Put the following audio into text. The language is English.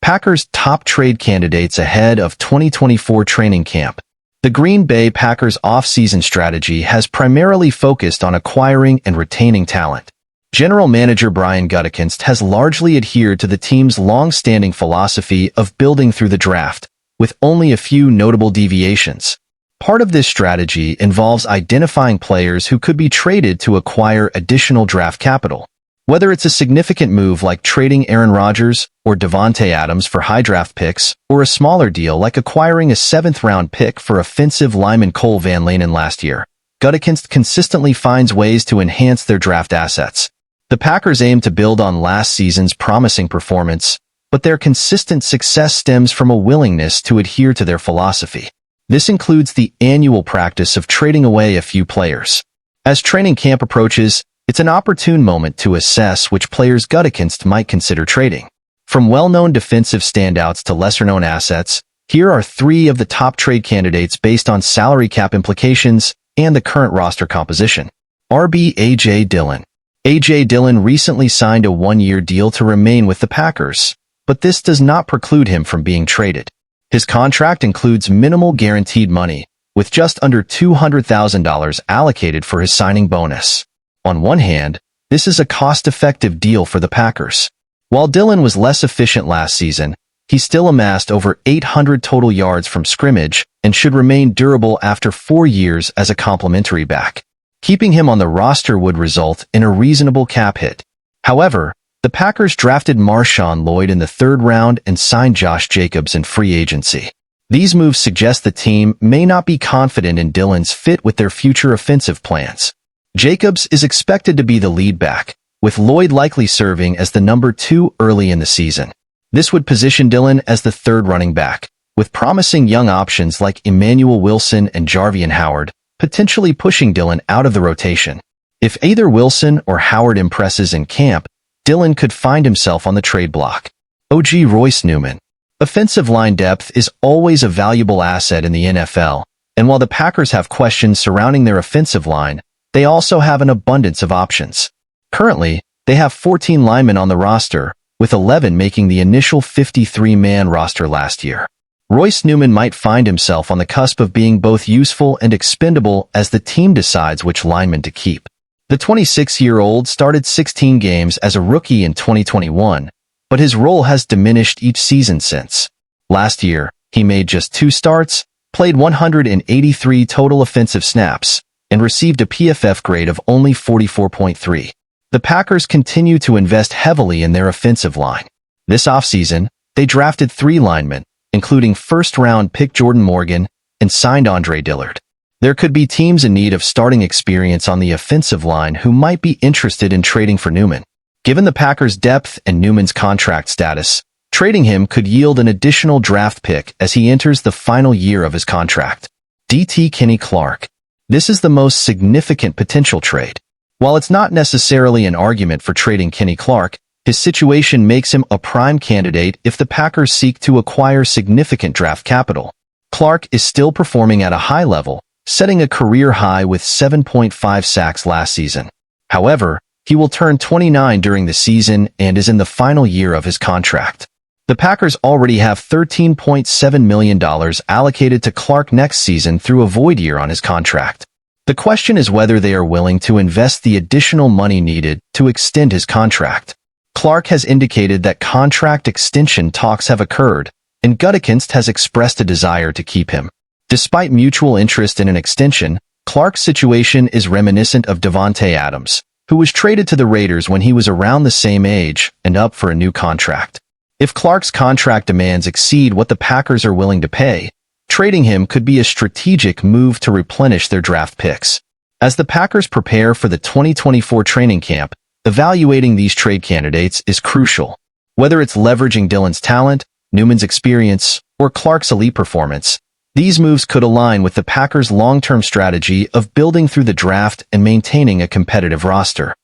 Packers' top trade candidates ahead of 2024 training camp. The Green Bay Packers' off-season strategy has primarily focused on acquiring and retaining talent. General Manager Brian Gutekunst has largely adhered to the team's long-standing philosophy of building through the draft, with only a few notable deviations. Part of this strategy involves identifying players who could be traded to acquire additional draft capital. Whether it's a significant move like trading Aaron Rodgers or Davante Adams for high draft picks, or a smaller deal like acquiring a 7th-round pick for offensive lineman Cole Van Lanen last year, Gutekunst consistently finds ways to enhance their draft assets. The Packers aim to build on last season's promising performance, but their consistent success stems from a willingness to adhere to their philosophy. This includes the annual practice of trading away a few players. As training camp approaches, it's an opportune moment to assess which players Gutekunst might consider trading. From well-known defensive standouts to lesser-known assets, here are 3 of the top trade candidates based on salary cap implications and the current roster composition. RB A.J. Dillon. A.J. Dillon recently signed a 1-year deal to remain with the Packers, but this does not preclude him from being traded. His contract includes minimal guaranteed money, with just under $200,000 allocated for his signing bonus. On one hand, this is a cost-effective deal for the Packers. While Dillon was less efficient last season, he still amassed over 800 total yards from scrimmage and should remain durable after 4 years as a complimentary back. Keeping him on the roster would result in a reasonable cap hit. However, the Packers drafted Marshawn Lloyd in the 3rd round and signed Josh Jacobs in free agency. These moves suggest the team may not be confident in Dillon's fit with their future offensive plans. Jacobs is expected to be the lead back, with Lloyd likely serving as the number 2 early in the season. This would position Dillon as the 3rd running back, with promising young options like Emmanuel Wilson and Jarvian Howard, potentially pushing Dillon out of the rotation. If either Wilson or Howard impresses in camp, Dillon could find himself on the trade block. OG Royce Newman. Offensive line depth is always a valuable asset in the NFL, and while the Packers have questions surrounding their offensive line, they also have an abundance of options. Currently, they have 14 linemen on the roster, with 11 making the initial 53-man roster last year. Royce Newman might find himself on the cusp of being both useful and expendable as the team decides which lineman to keep. The 26-year-old started 16 games as a rookie in 2021, but his role has diminished each season since. Last year, he made just 2 starts, played 183 total offensive snaps, and received a PFF grade of only 44.3. The Packers continue to invest heavily in their offensive line. This offseason, they drafted 3 linemen, including 1st-round pick Jordan Morgan, and signed Andre Dillard. There could be teams in need of starting experience on the offensive line who might be interested in trading for Newman. Given the Packers' depth and Newman's contract status, trading him could yield an additional draft pick as he enters the final year of his contract. DT Kenny Clark. This is the most significant potential trade. While it's not necessarily an argument for trading Kenny Clark, his situation makes him a prime candidate if the Packers seek to acquire significant draft capital. Clark is still performing at a high level, setting a career high with 7.5 sacks last season. However, he will turn 29 during the season and is in the final year of his contract. The Packers already have $13.7 million allocated to Clark next season through a void year on his contract. The question is whether they are willing to invest the additional money needed to extend his contract. Clark has indicated that contract extension talks have occurred, and Gutekunst has expressed a desire to keep him. Despite mutual interest in an extension, Clark's situation is reminiscent of Davante Adams, who was traded to the Raiders when he was around the same age and up for a new contract. If Clark's contract demands exceed what the Packers are willing to pay, trading him could be a strategic move to replenish their draft picks. As the Packers prepare for the 2024 training camp, evaluating these trade candidates is crucial. Whether it's leveraging Dillon's talent, Newman's experience, or Clark's elite performance, these moves could align with the Packers' long-term strategy of building through the draft and maintaining a competitive roster.